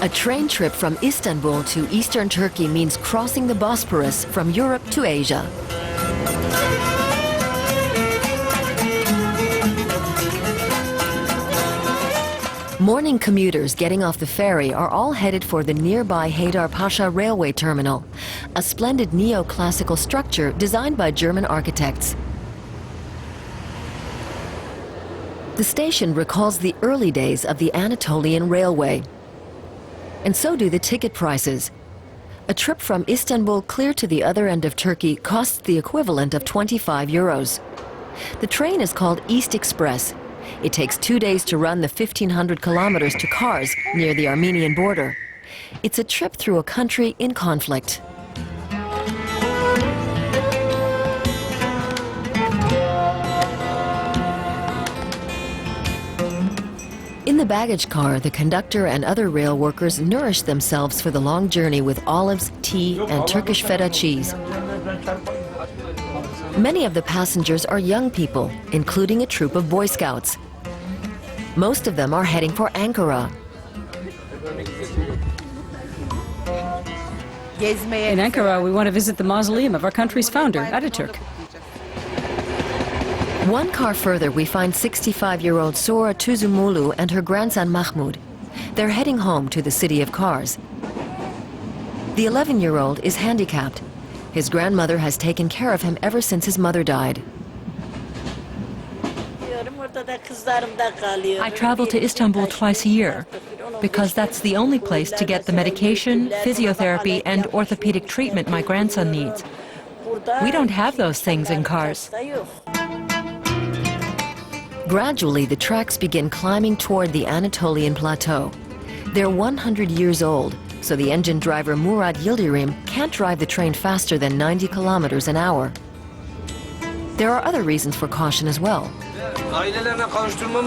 A train trip from Istanbul to eastern Turkey means crossing the Bosporus from Europe to Asia. Morning commuters getting off the ferry are all headed for the nearby Haydarpaşa railway terminal, a splendid neoclassical structure designed by German architects. The station recalls the early days of the Anatolian railway. And so do the ticket prices. A trip from Istanbul clear to the other end of Turkey costs the equivalent of 25 euros. The train is called East Express. It takes 2 days to run the 1,500 kilometers to Kars, near the Armenian border. It's a trip through a country in conflict. In the baggage car, the conductor and other rail workers nourish themselves for the long journey with olives, tea, and Turkish feta cheese. Many of the passengers are young people, including a troop of Boy Scouts. Most of them are heading for Ankara. In Ankara, we want to visit the mausoleum of our country's founder, Ataturk. One car further, we find 65-year-old Sora Tuzumulu and her grandson Mahmud. They're heading home to the city of Kars. The 11-year-old is handicapped. His grandmother has taken care of him ever since his mother died. I travel to Istanbul twice a year because that's the only place to get the medication, physiotherapy, and orthopedic treatment my grandson needs. We don't have those things in Kars. Gradually, the tracks begin climbing toward the Anatolian plateau. They're 100 years old, so the engine driver Murat Yildirim can't drive the train faster than 90 kilometers an hour. There are other reasons for caution as well.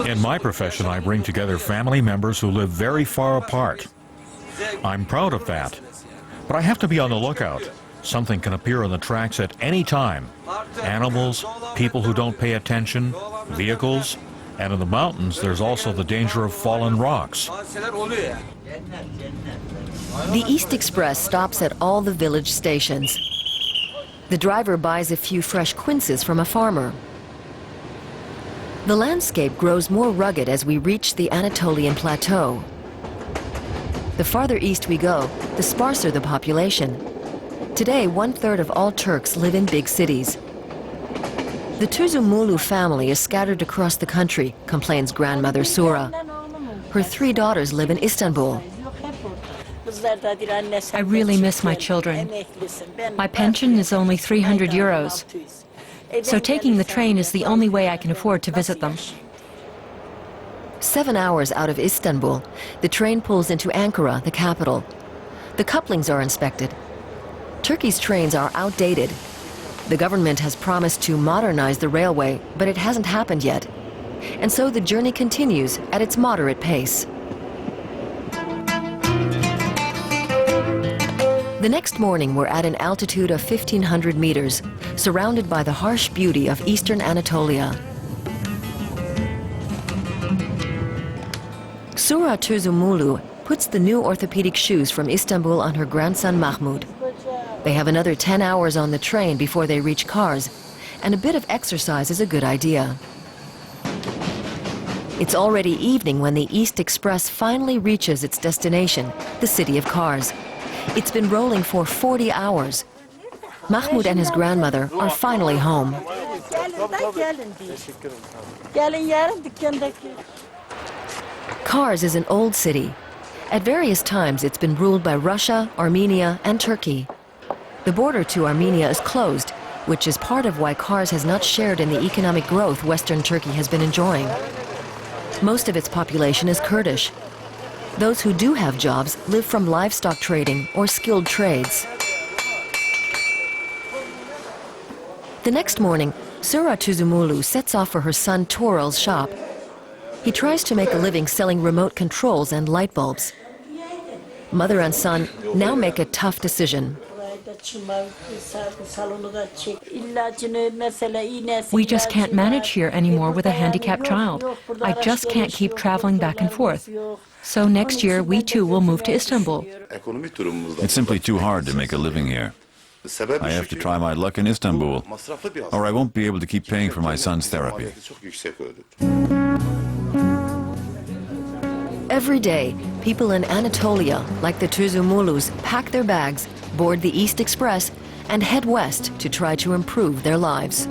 In my profession, I bring together family members who live very far apart. I'm proud of that. But I have to be on the lookout. Something can appear on the tracks at any time. Animals, people who don't pay attention, vehicles, and in the mountains there's also the danger of fallen rocks. The East Express stops at all the village stations. The driver buys a few fresh quinces from a farmer. The landscape grows more rugged as we reach the Anatolian plateau. The farther east we go, the sparser the population. Today, 1/3 of all Turks live in big cities. The Tuzumulu family is scattered across the country, complains grandmother Sura. Her 3 daughters live in Istanbul. I really miss my children. My pension is only 300 euros. So taking the train is the only way I can afford to visit them. 7 hours out of Istanbul, the train pulls into Ankara, the capital. The couplings are inspected. Turkey's trains are outdated. The government has promised to modernize the railway, but it hasn't happened yet. And so the journey continues at its moderate pace. The next morning, we're at an altitude of 1,500 meters, surrounded by the harsh beauty of eastern Anatolia. Sura Tuzumulu puts the new orthopedic shoes from Istanbul on her grandson Mahmud. They have another 10 hours on the train before they reach Kars, and a bit of exercise is a good idea. It's already evening when the East Express finally reaches its destination, the city of Kars. It's been rolling for 40 hours. Mahmud and his grandmother are finally home. Kars is an old city. At various times, it's been ruled by Russia, Armenia, and Turkey. The border to Armenia is closed, which is part of why Kars has not shared in the economic growth Western Turkey has been enjoying. Most of its population is Kurdish. Those who do have jobs live from livestock trading or skilled trades. The next morning, Sura Tuzumulu sets off for her son Toral's shop. He tries to make a living selling remote controls and light bulbs. Mother and son now make a tough decision. We just can't manage here anymore with a handicapped child. I just can't keep traveling back and forth. So next year, we too will move to Istanbul. It's simply too hard to make a living here. I have to try my luck in Istanbul, or I won't be able to keep paying for my son's therapy. Every day, people in Anatolia, like the Tuzumulus, pack their bags, board the East Express, and head west to try to improve their lives.